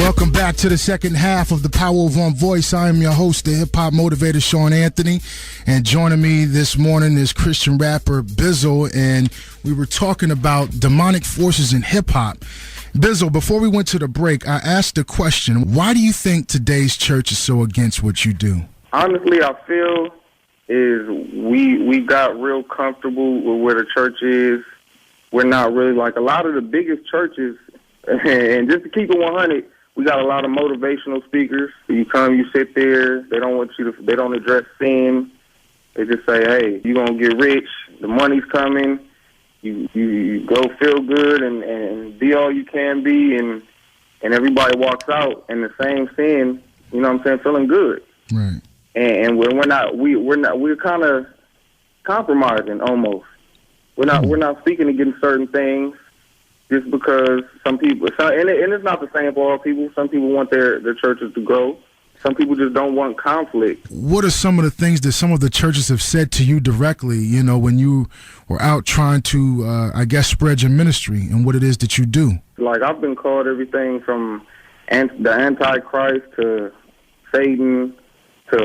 Welcome back to the second half of the Power of One Voice. I am your host, the hip-hop motivator, Sean Anthony. And joining me this morning is Christian rapper Bizzle. And we were talking about demonic forces in hip-hop. Bizzle, before we went to the break, I asked the question, why do you think today's church is so against what you do? Honestly, I feel is we got real comfortable with where the church is. We're not really like a lot of the biggest churches. And just to keep it 100, we got a lot of motivational speakers. You come, you sit there. They don't address sin. They just say, "Hey, you're gonna get rich. The money's coming. You go feel good and be all you can be." And everybody walks out in the same sin. You know what I'm saying? Feeling good. Right. And we're kind of compromising almost. We're not speaking against certain things. Just because some people, and it's not the same for all people. Some people want their churches to grow. Some people just don't want conflict. What are some of the things that some of the churches have said to you directly, you know, when you were out trying to, spread your ministry and what it is that you do? Like, I've been called everything from the Antichrist to Satan to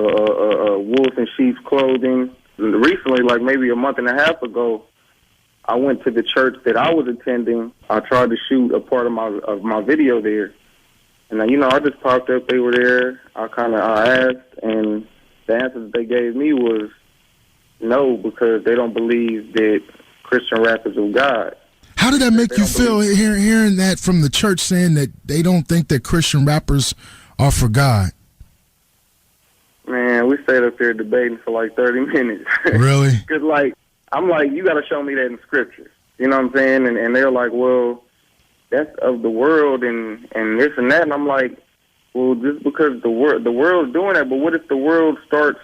wolf in sheep's clothing. Recently, like maybe a month and a half ago, I went to the church that I was attending. I tried to shoot a part of my video there. And, I just popped up. They were there. I asked, and the answer that they gave me was no, because they don't believe that Christian rap is of God. How did that make you feel hearing that from the church, saying that they don't think that Christian rappers are for God? Man, we stayed up there debating for like 30 minutes. Really? Because, I'm like, you got to show me that in Scripture. You know what I'm saying? And they're like, well, that's of the world and this and that. And I'm like, well, just because the world's doing that, but what if the world starts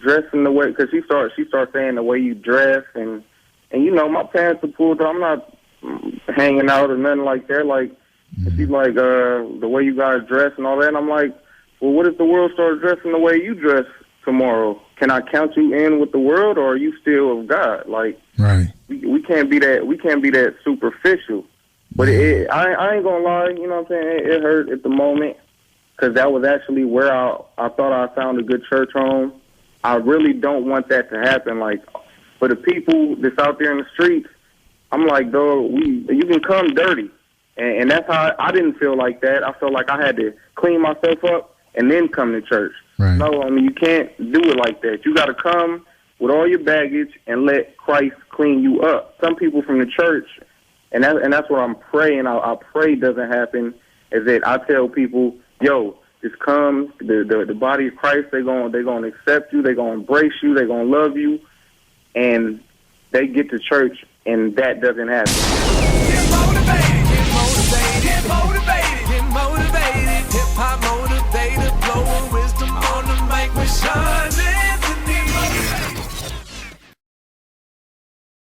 dressing the way? Because she starts saying the way you dress, and my parents are pulled. I'm not hanging out or nothing like that. Like, she's like, the way you guys dress and all that. And I'm like, well, what if the world starts dressing the way you dress tomorrow? Can I count you in with the world, or are you still of God? Like, right? We can't be that. We can't be that superficial. But I ain't gonna lie. You know what I'm saying? It hurt at the moment because that was actually where I thought I found a good church home. I really don't want that to happen. Like, for the people that's out there in the streets, I'm like, dog, you can come dirty, and that's how I didn't feel like that. I felt like I had to clean myself up and then come to church. Right. No, you can't do it like that. You got to come with all your baggage and let Christ clean you up. Some people from the church, and that's what I'm praying. I pray doesn't happen. Is that I tell people, yo, just come. The body of Christ, they're gonna accept you. They're gonna embrace you. They're gonna love you, and they get to church, and that doesn't happen.